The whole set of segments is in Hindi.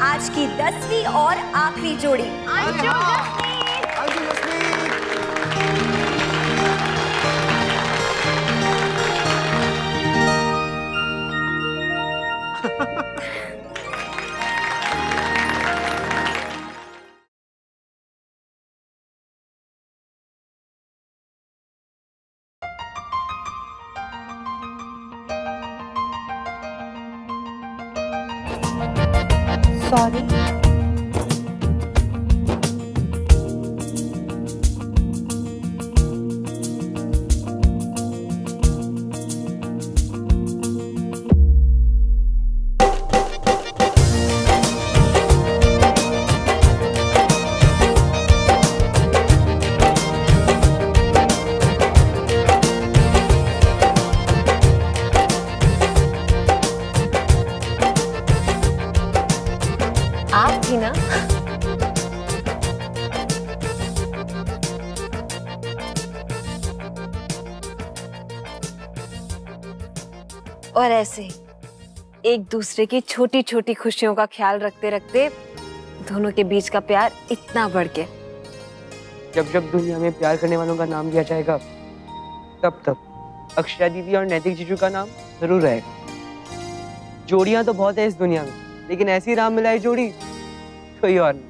आज की 10वीं और आखिरी जोड़ी। सॉरी। आप थी ना? और ऐसे एक दूसरे की छोटी छोटी खुशियों का ख्याल रखते रखते दोनों के बीच का प्यार इतना बढ़ गया। जब जब दुनिया में प्यार करने वालों का नाम लिया जाएगा तब तब अक्षरा दीदी और नैतिक जीजू का नाम जरूर रहेगा। जोड़ियां तो बहुत है इस दुनिया में, लेकिन ऐसी राम मिलाई जोड़ी कोई और नहीं।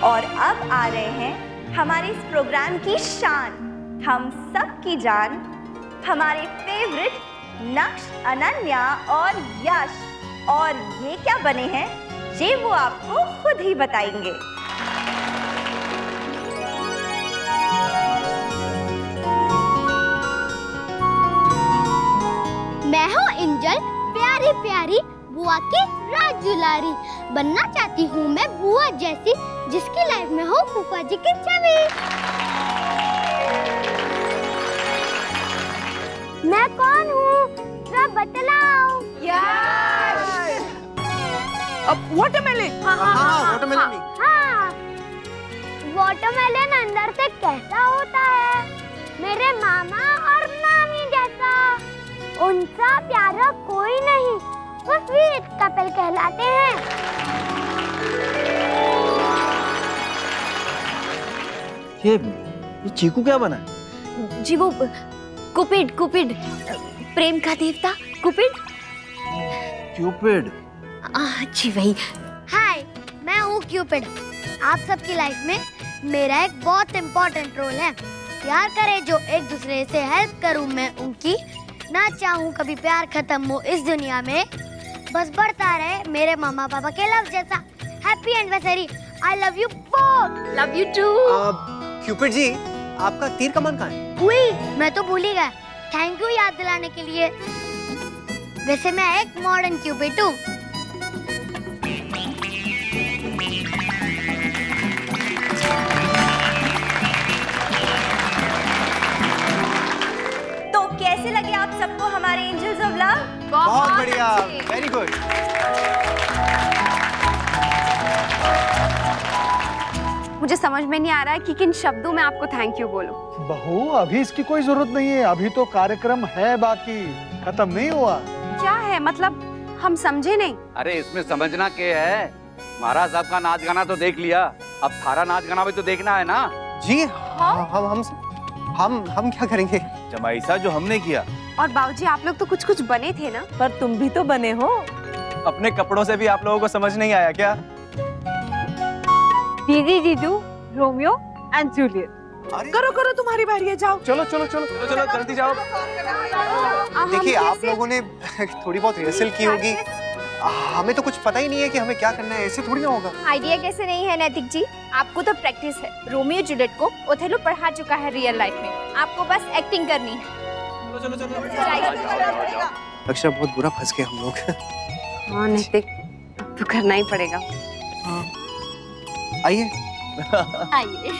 और अब आ रहे हैं हमारे इस प्रोग्राम की शान, हम सब की जान, हमारे फेवरेट नक्श, अनन्या और यश। और ये क्या बने हैं, ये वो आपको खुद ही बताएंगे। मैं हूँ इंजल, प्यारी प्यारी बुआ की राज दुलारी। बनना चाहती हूँ मैं बुआ जैसी, जिसकी लाइफ में हो फूफा जी की छवि। मैं कौन हूँ, जरा बतलाओ। अब वाटरमेलन। वाटरमेलन। हाँ, वाटरमेलन अंदर से कैसा होता है? मेरे मामा और मामी जैसा। उनसा प्यारा कोई नहीं, वो स्वीट कपल कहलाते हैं। ये चीकू क्या बना है? जी वो कुपिड, कुपिड प्रेम का देवता कुपिड। क्यूपिड। जी वही। हाय, मैं हूँ क्यूपिड। आप सबकी लाइफ में मेरा एक बहुत इम्पोर्टेंट रोल है। प्यार करे जो एक दूसरे से, हेल्प करूँ मैं उनकी, ना चाहूँ कभी प्यार खत्म हो इस दुनिया में, बस बढ़ता रहे मेरे मामा पापा के लव जैसा। Happy anniversary, I love you both. Love you too. Cupid ji, आपका तीर कमान कहाँ है? उई, मैं तो भूल ही गया। थैंक यू याद दिलाने के लिए। वैसे मैं एक मॉडर्न क्यूपिड हूँ। तो कैसे लगे आप सबको हमारे एंजल्स ऑफ लव? बहुत बढ़िया, वेरी गुड। मुझे समझ में नहीं आ रहा है कि किन शब्दों में आपको थैंक यू बोलूं। बहू, अभी इसकी कोई जरूरत नहीं है, अभी तो कार्यक्रम है, बाकी खत्म नहीं हुआ। क्या है मतलब, हम समझे नहीं। अरे इसमें समझना क्या है, महाराज साहब का नाच गाना तो देख लिया, अब थारा नाच गाना भी तो देखना है ना। जी हम क्या करेंगे? जमाईसा जो हमने किया। और बाबूजी आप लोग तो कुछ कुछ बने थे ना। पर तुम भी तो बने हो। अपने कपड़ों से भी आप लोगों को समझ नहीं आया क्या? दीदी जीजू, रोमियो एंड जूलियट। करो करो, तुम्हारी बारी है, जाओ। चलो चलो चलो चलो जल्दी जाओ। देखिए, आप लोगों ने थोड़ी बहुत रिहर्सल की होगी, हमें तो कुछ पता ही नहीं है कि हमें क्या करना है, ऐसे थोड़ी ना होगा। आइडिया कैसे नहीं है नैतिक जी, आपको तो प्रैक्टिस है। रोमियो जूलियट को ओथेलो पढ़ा चुका है रियल लाइफ में, आपको बस एक्टिंग करनी है। चलो चलो चलो। अक्षरा, बहुत बुरा फंस गए हम लोग। हाँ नैतिक, अब तो करना ही पड़ेगा। आइए आइए।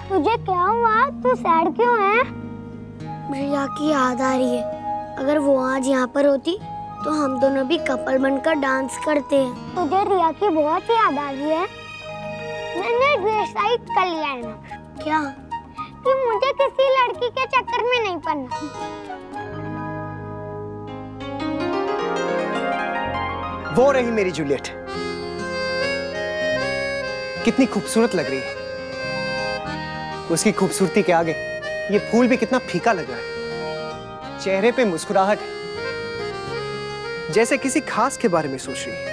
तुझे क्या हुआ? तू सैड क्यों है? रिया की याद आ रही है। अगर वो आज यहाँ पर होती तो हम दोनों भी कपल बनकर डांस करते हैं। तुझे रिया की बहुत याद आ रही है? मैंने डिसाइड कर लिया है ना। क्या? कि मुझे किसी लड़की के चक्कर में नहीं पड़ना। वो रही मेरी जूलियट, कितनी खूबसूरत लग रही है। उसकी खूबसूरती के आगे ये फूल भी कितना फीका लग रहा है। चेहरे पे मुस्कुराहट है, जैसे किसी खास के बारे में सोच रही है।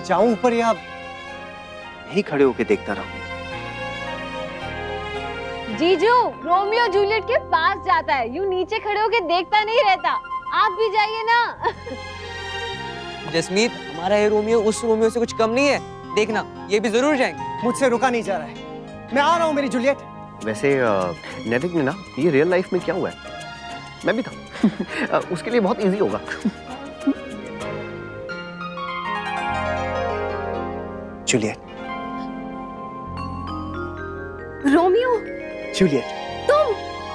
जाऊं ऊपर या यहीं खड़े होके देखता रहूं? जीजू रोमियो जूलियट के पास जाता है, यूं नीचे खड़े होके देखता नहीं रहता। आप भी जाइए ना। जसमीत, हमारा ये रोमियो उस रोमियो से कुछ कम नहीं है, देखना ये भी जरूर जाएंगे। मुझसे रुका नहीं जा रहा है, मैं आ रहा हूं मेरी जूलियट। वैसे नैतिक ने ना ये रियल लाइफ में क्या हुआ है, मैं भी था। उसके लिए बहुत इजी होगा। जूलियट, रोमियो, जूलियट, तुम?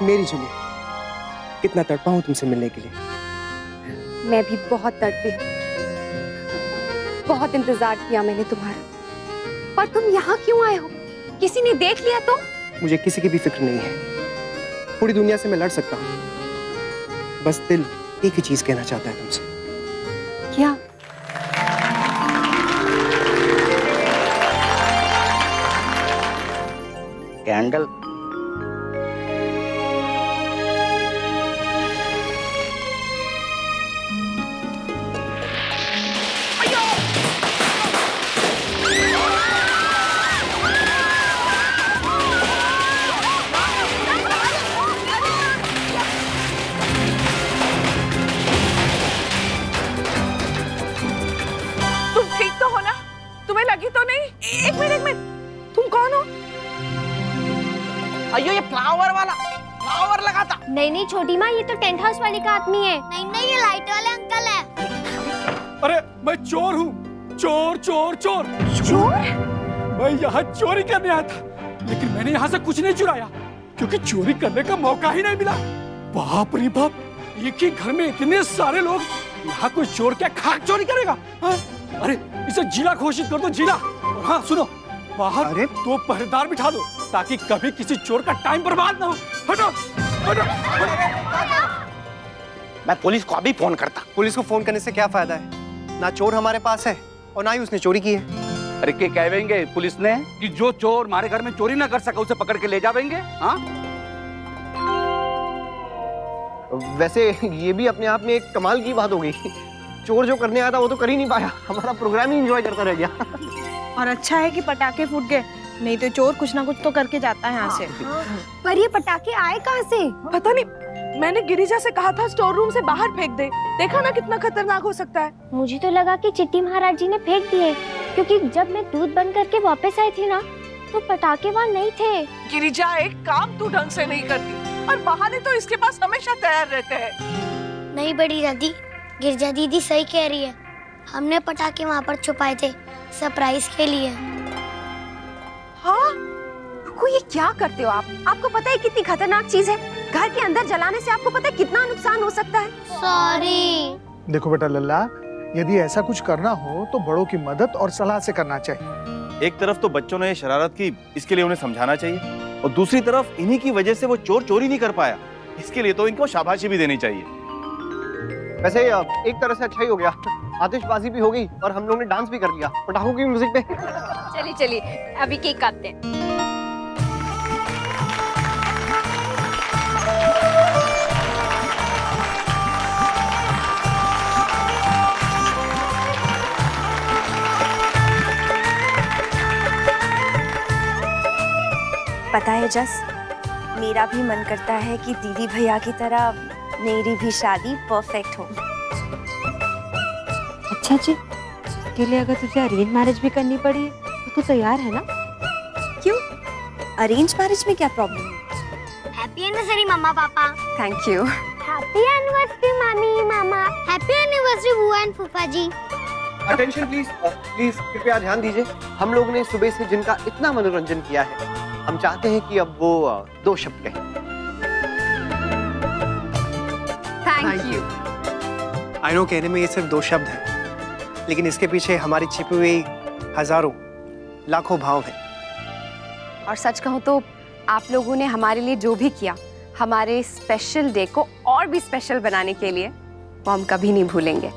मेरी जूलियट, कितना तड़पा हूं तुमसे मिलने के लिए। मैं भी बहुत तड़पी हूँ, बहुत इंतजार किया मैंने तुम्हारा, पर तुम यहाँ क्यों आए हो? किसी ने देख लिया तो? मुझे किसी की भी फिक्र नहीं है, पूरी दुनिया से मैं लड़ सकता हूँ। बस दिल एक ही चीज कहना चाहता है तुमसे। क्या? कैंडल। लगी तो नहीं? एक मिनट, तुम कौन हो? अयो ये फ्लावर वाला, फ्लावर लगा था। नहीं छोटी माँ, ये तो टेंट हाउस वाले का आदमी है। नहीं ये लाइट वाले अंकल है। अरे मैं चोर हूँ, चोर चोर चोर चोर? मैं यहाँ चोरी करने आया था, लेकिन मैंने यहाँ से कुछ नहीं चुराया क्योंकि चोरी करने का मौका ही नहीं मिला। बाप रे बाप, एक ही घर में इतने सारे लोग, यहाँ कोई चोर क्या खाक चोरी करेगा? हाँ? अरे इसे जिला घोषित कर दो, जिला। और हाँ सुनो, बाहर अरे तो पहरेदार बिठा दो ताकि कभी किसी चोर का टाइम बर्बाद ना हो। हटो, हटो, हटो। मैं पुलिस को अभी फोन करता। पुलिस को फोन करने से क्या फायदा है? ना चोर हमारे पास है और ना ही उसने चोरी की है। अरे क्या कहेंगे पुलिस ने कि जो चोर हमारे घर में चोरी ना कर सका उसे पकड़ के ले जाएंगे? हाँ? वैसे ये भी अपने आप में एक कमाल की बात हो गई। चोर जो करने आया था वो तो कर ही नहीं पाया, हमारा प्रोग्राम ही एंजॉय करता रह गया। और अच्छा है कि पटाखे फूट गए, नहीं तो चोर कुछ ना कुछ तो करके जाता है यहाँ से। पर ये पटाखे आए कहाँ से? पता नहीं, मैंने गिरिजा से कहा था स्टोर रूम से बाहर फेंक दे। देखा ना कितना खतरनाक हो सकता है। मुझे तो लगा कि चिट्टी महाराज जी ने फेंक दिए, क्योंकि जब मैं दूध बंद करके वापस आई थी ना, तो पटाखे वहाँ नहीं थे। गिरिजा, एक काम तू ढंग से नहीं करती और बहाने तो इसके पास हमेशा तैयार रहते हैं। नहीं बड़ी दादी, गिरजा दीदी सही कह रही है। हमने पटाखे वहाँ पर छुपाए थे सरप्राइज के लिए। हाँ? रुको, ये क्या करते हो आप? आपको पता है कितनी खतरनाक चीज है? घर के अंदर जलाने से आपको पता है कितना नुकसान हो सकता है? सॉरी। देखो बेटा लल्ला, यदि ऐसा कुछ करना हो तो बड़ों की मदद और सलाह से करना चाहिए। एक तरफ तो बच्चों ने ये शरारत की, इसके लिए उन्हें समझाना चाहिए, और दूसरी तरफ इन्हीं की वजह से वो चोर चोरी नहीं कर पाया, इसके लिए तो इनको शाबाशी भी देनी चाहिए। वैसे एक तरह से अच्छा ही हो गया, आतिशबाजी भी हो गई और हम लोग ने डांस भी कर लिया पटाखों की म्यूजिक पे। चलिए अभी केक काटते हैं। पता है जस, मेरा भी मन करता है कि दीदी भैया की तरह मेरी भी शादी परफेक्ट हो। अच्छा जी, इसके लिए अगर तुझे अरेंज मैरिज भी करनी पड़ी तो तू तैयार है ना? क्यों? अरेंज मैरिज में क्या प्रॉब्लम है? हैप्पी एनिवर्सरी मम्मा पापा। Thank you. हैप्पी एनिवर्सरी मामी मामा। हैप्पी एनिवर्सरी बुआ एंड फूफा जी। अटेंशन प्लीज, प्लीज कृपया ध्यान दीजिए। हम लोग ने सुबह से जिनका इतना मनोरंजन किया है, हम चाहते हैं कि अब वो 2 शब्द कहें। Thank you. आई नो कहने में ये सिर्फ 2 शब्द हैं, लेकिन इसके पीछे हमारी छिपी हुई हजारों लाखों भाव हैं। और सच कहूँ तो आप लोगों ने हमारे लिए जो भी किया, हमारे स्पेशल डे को और भी स्पेशल बनाने के लिए, वो हम कभी नहीं भूलेंगे।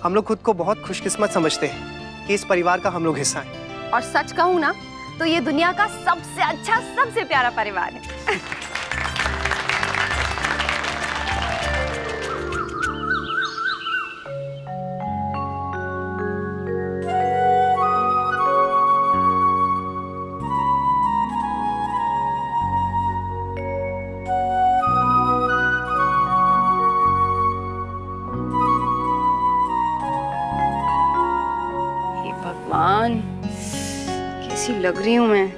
हम लोग खुद को बहुत खुशकिस्मत समझते हैं कि इस परिवार का हम लोग हिस्सा हैं। और सच कहूँ ना तो ये दुनिया का सबसे अच्छा, सबसे प्यारा परिवार है। भगवान, कैसी लग रही हूँ मैं।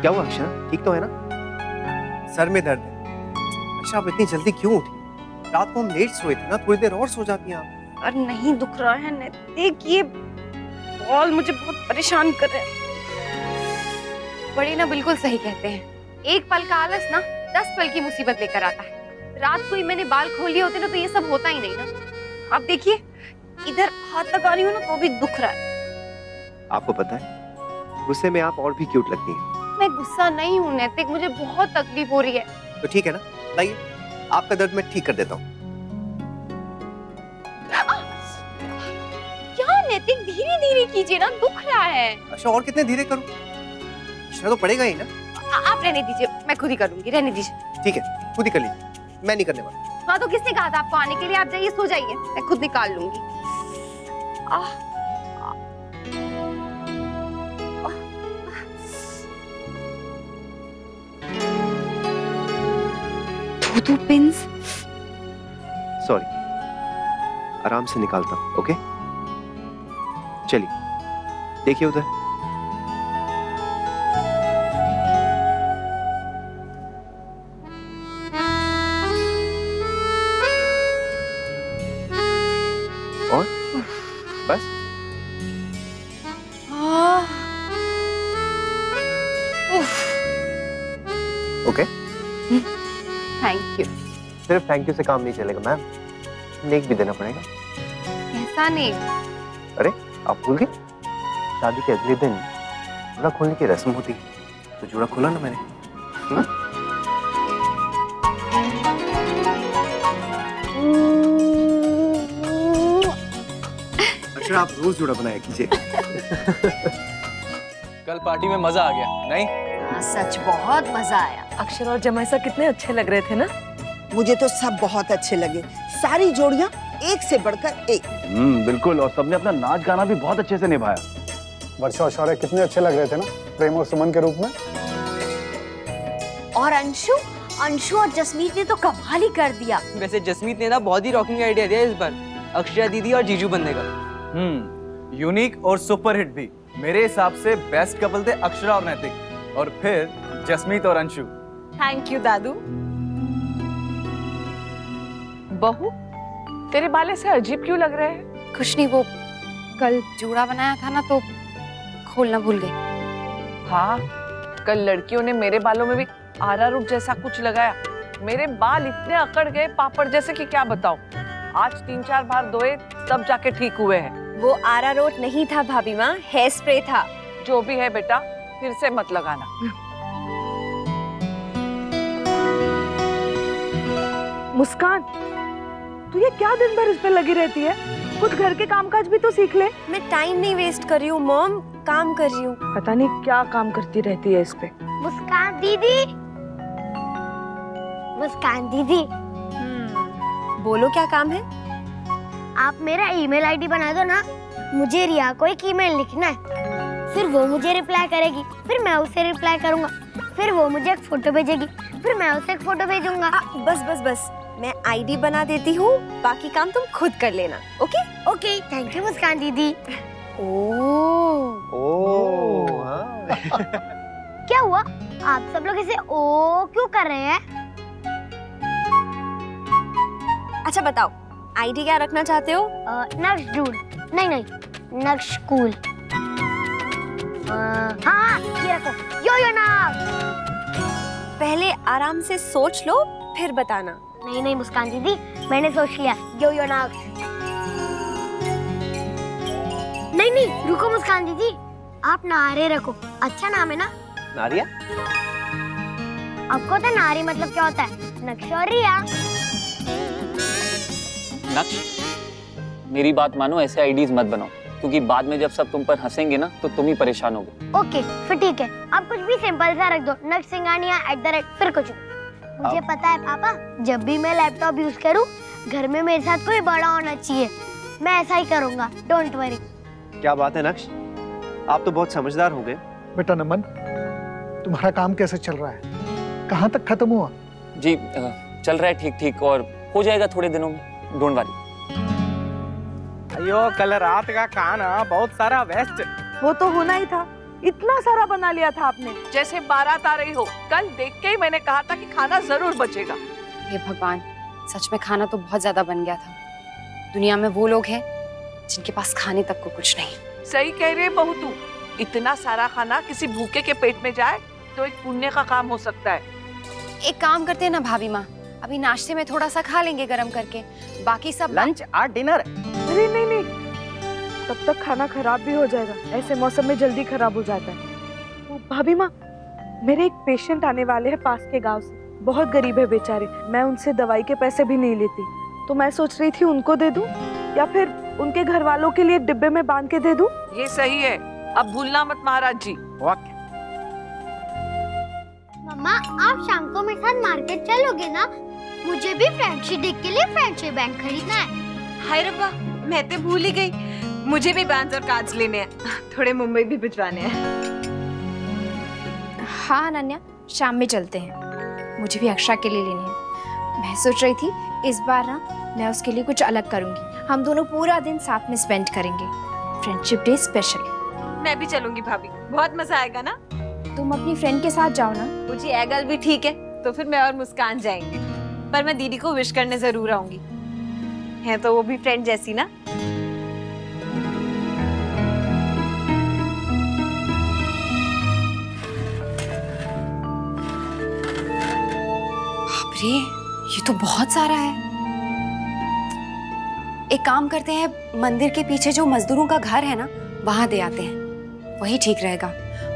क्या हुआ अक्षरा, ठीक तो है ना? सर में दर्द है। अच्छा, आप इतनी जल्दी क्यों उठी? रात को हम लेट सोए थे ना, थोड़ी देर और सो जाती आप। और नहीं दुख रहा है नैतिक, ये बॉल मुझे बहुत परेशान कर रहे हैं। बड़े ना बिल्कुल सही कहते हैं, एक पल का आलस ना 10 पल की मुसीबत लेकर आता है। रात को ही मैंने बाल खोल लिए होते ना तो ये सब होता ही नहीं ना। अब देखिए, इधर हाथ लगा रही हूँ ना तो भी दुख रहा है। आपको पता है, गुस्से में आप और भी क्यूट लगती हैं। मैं गुस्सा नहीं हूँ नैतिक, मुझे बहुत तकलीफ हो रही है। तो ठीक है ना, लाइए आपका दर्द मैं ठीक कर देता हूँ। क्या नैतिक, धीरे धीरे कीजिए ना, दुख रहा है। अच्छा, और कितने धीरे करूँ? तो पड़ेगा ही ना। आप रहने दीजिए, मैं खुद ही करूंगी, रहने दीजिए। ठीक है, खुद ही कर लीजिए, मैं नहीं करने वाला। हाँ तो किसने कहा था आपको आने के लिए? आप जाइए, सो जाइए, मैं खुद निकाल लूंगी। दो पिंस। सॉरी, आराम से निकालता हूँ। ओके, चलिए देखिए उधर। और बस। Okay, thank you. सिर्फ थैंक यू से काम नहीं चलेगा मैम, नेक भी देना पड़ेगा। कैसा नेक? अरे आप भूल गए, शादी के अगले दिन जुड़ा खोलने की रस्म होती है, तो जुड़ा खोला ना मैंने। अच्छा, आप रोज जुड़ा बनाया कीजिए। कल पार्टी में मजा आ गया नहीं? हाँ, सच बहुत मजा आया। अक्षर और जमैसा कितने अच्छे लग रहे थे ना। मुझे तो सब बहुत अच्छे लगे, सारी जोड़ियां एक से बढ़कर एक। बिल्कुल, और सबने अपना नाच गाना भी बहुत अच्छे से निभाया। वर्षा और शौर्य कितने अच्छे लग रहे थे ना, प्रेम और सुमन के रूप में। और अंशु और जसमीत ने तो कमाल ही कर दिया। वैसे जसमीत ने ना बहुत ही रॉकिंग आइडिया दिया इस बार, अक्षरा दीदी और जीजू बनने का। यूनिक और सुपर हिट भी। मेरे हिसाब से बेस्ट कपल थे अक्षरा और नैतिक, और फिर जसमीत और अंशु। थैंक यू दादू। बहू, तेरे बाल ऐसे अजीब क्यों लग रहे हैं? कुछ नहीं, वो कल जोड़ा बनाया था ना तो खोलना भूल गई। हाँ, कल लड़कियों ने मेरे बालों में भी आरारूट जैसा कुछ लगाया। मेरे बाल इतने अकड़ गए पापड़ जैसे कि क्या बताऊं। आज 3-4 बार धोए तब जाके ठीक हुए हैं। वो आरारोट नहीं था भाभी माँ, हेयर स्प्रे था। जो भी है बेटा, फिर से मत लगाना। मुस्कान, तू ये क्या दिन भर इस पे लगी रहती है? कुछ घर के कामकाज भी तो सीख ले। मैं टाइम नहीं वेस्ट कर रही हूँ मॉम, काम कर रही हूँ। पता नहीं क्या काम करती रहती है इस पे। मुस्कान दीदी, मुस्कान दीदी। बोलो क्या काम है? आप मेरा ईमेल आईडी बना दो ना, मुझे रिया को एक ईमेल लिखना है, फिर वो मुझे रिप्लाई करेगी, फिर मैं उसे रिप्लाई करूंगा, फिर वो मुझे एक फोटो भेजेगी, फिर मैं उसे एक फोटो भेजूंगा। बस मैं आईडी बना देती हूँ, बाकी काम तुम खुद कर लेना। ओके ओके, थैंक यू मुस्कान दीदी। क्या हुआ, आप सब लोग इसे ओ क्यों कर रहे हैं? अच्छा बताओ, आईडी क्या रखना चाहते हो? नक्श डूड। नहीं, नक्श कूल। हाँ, ये रखो, यो ना। पहले आराम से सोच लो, फिर बताना। नहीं नहीं मुस्कान दीदी, मैंने सोच लिया। यो नाग। नहीं नहीं रुको मुस्कान दीदी, आप नारे रखो, अच्छा नाम है ना। नारिया? आपको तो नारी मतलब क्या होता है? नक्श और रिया। नक्श, मेरी बात मानो, ऐसे आईडीज मत बनाओ, क्योंकि बाद में जब सब तुम पर हंसेंगे ना तो तुम ही परेशान होगे। ओके फिर ठीक है, आप कुछ भी सिंपल सा रख दो, नक्श सिंघानिया @ फिर कुछ। मुझे पता है पापा, जब भी मैं लैपटॉप यूज करूं घर में मेरे साथ कोई बड़ा होना चाहिए, मैं ऐसा ही करूंगा, डोंट वरी। क्या बात है नक्श, आप तो बहुत समझदार हो गए। बेटा नमन, तुम्हारा काम कैसे चल रहा है? कहाँ तक खत्म हुआ? जी चल रहा है ठीक ठीक, और हो जाएगा थोड़े दिनों में, डोंट वरी। अयो कल रात का खाना बहुत सारा वेस्ट। वो तो होना ही था, इतना सारा बना लिया था आपने, जैसे बारात आ रही हो। कल देख के ही मैंने कहा था कि खाना जरूर बचेगा। हे भगवान, सच में खाना तो बहुत ज्यादा बन गया था। दुनिया में वो लोग हैं जिनके पास खाने तक को कुछ नहीं। सही कह रही है बहू तू, इतना सारा खाना किसी भूखे के पेट में जाए तो एक पुण्य का काम हो सकता है। एक काम करते हैं ना भाभी माँ, अभी नाश्ते में थोड़ा सा खा लेंगे गरम करके, बाकी सब लंच और डिनर। अरे नहीं नहीं, तब तक खाना खराब भी हो जाएगा, ऐसे मौसम में जल्दी खराब हो जाता है। भाभी माँ, मेरे एक पेशेंट आने वाले हैं पास के गांव से, बहुत गरीब है बेचारे, मैं उनसे दवाई के पैसे भी नहीं लेती, तो मैं सोच रही थी उनको दे दूं या फिर उनके घर वालों के लिए डिब्बे में बांध के दे दूं। ये सही है, अब भूलना मत महाराज जी। मम्मा आप शाम को मेरे साथ मार्केट चलोगे ना? मुझे भी फ्रेंडशिप डे के लिए फ्रेंडशिप बैंड खरीदना है। हाय रब्बा, मैं तो भूल ही गई, मुझे भी बैंड और कार्ड्स लेने हैं, थोड़े मुंबई भी भिजवाने हैं। हाँ अनन्या, शाम में चलते हैं, मुझे भी अक्षरा के लिए लेनी है। मैं सोच रही थी इस बार ना मैं उसके लिए कुछ अलग करूंगी, हम दोनों पूरा दिन साथ में स्पेंड करेंगे, फ्रेंडशिप डे स्पेशल। मैं भी चलूंगी भाभी, बहुत मजा आएगा ना। तुम अपनी फ्रेंड के साथ जाओ ना। मुझे एगल भी ठीक है, तो फिर मैं और मुस्कान जाएंगे, पर मैं दीदी को विश करने जरूर आऊंगी, है तो वो भी फ्रेंड जैसी ना। बाप रे, ये तो बहुत सारा है। एक काम करते हैं, मंदिर के पीछे जो मजदूरों का घर है ना, वहां दे आते हैं, वही ठीक रहेगा।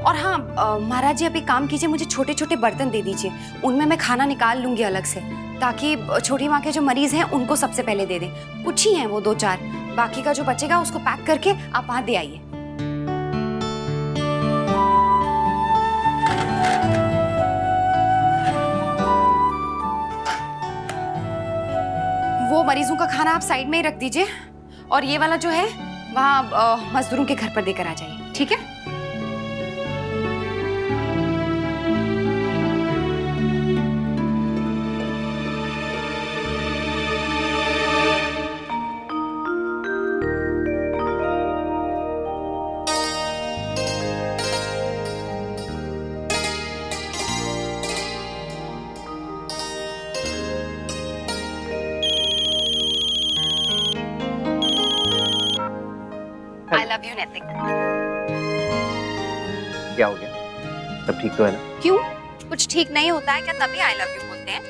और हाँ महाराज जी, आप एक काम कीजिए, मुझे छोटे छोटे बर्तन दे दीजिए, उनमें मैं खाना निकाल लूंगी अलग से, ताकि छोटी माँ के जो मरीज हैं उनको सबसे पहले दे दें। कुछ ही हैं वो 2-4, बाकी का जो बचेगा उसको पैक करके आप वहां दे आइए। वो मरीजों का खाना आप साइड में ही रख दीजिए, और ये वाला जो है वहाँ मजदूरों के घर पर देकर आ जाइए, ठीक है? I love you, नैतिक। क्या हो गया? सब ठीक तो है ना? क्यों? कुछ ठीक नहीं होता है क्या तभी I love you बोलते हैं?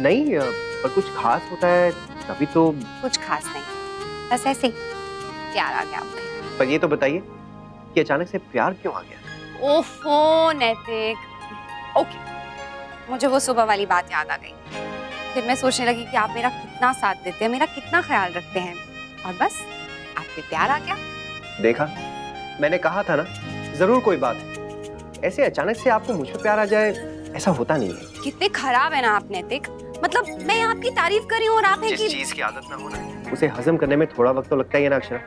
नहीं, पर कुछ खास होता है तभी तो। कुछ खास नहीं, बस ऐसे ही प्यार आ गया आपको। पर ये तो बताइए कि अचानक से प्यार क्यों आ गया? ओफो नैतिक, ओके, मुझे वो सुबह वाली बात याद आ गई। फिर मैं सोचने लगी कि आप मेरा कितना साथ देते हैं, मेरा कितना ख्याल रखते हैं, और बस आप पे प्यार आ गया। देखा, मैंने कहा था ना, जरूर कोई बात है। ऐसे अचानक से आपको मुझ पे प्यार आ जाए, ऐसा होता नहीं है। कितने खराब है ना आप नैतिक, मतलब मैं आपकी तारीफ कर रही हूँ और आप जिस चीज की आदत ना होना, उसे हजम करने में थोड़ा वक्त तो लगता ही है ना अक्षरा।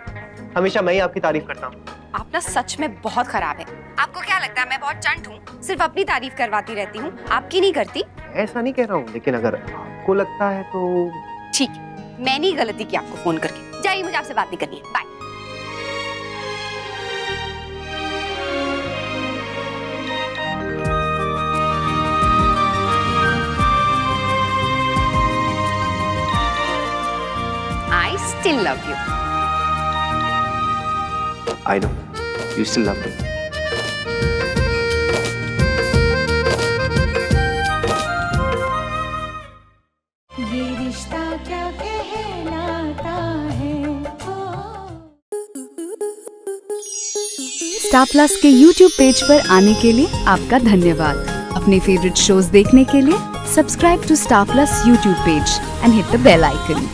हमेशा मैं ही आपकी तारीफ करता हूँ। आप ना सच में बहुत खराब है। आपको क्या लगता है मैं बहुत चंट हूँ, सिर्फ अपनी तारीफ करवाती रहती हूँ, आपकी नहीं करती? ऐसा नहीं कह रहा हूँ, लेकिन अगर आपको लगता है तो ठीक है, मैंने ही गलती की आपको फोन करके। जाइए, मुझे आपसे बात नहीं करनी है, bye. I still love you. I know. You still love me. ये रिश्ता क्या कहलाता है। स्टार प्लस के YouTube पेज पर आने के लिए आपका धन्यवाद। अपने फेवरेट शोज देखने के लिए subscribe to Star Plus YouTube page and hit the bell icon.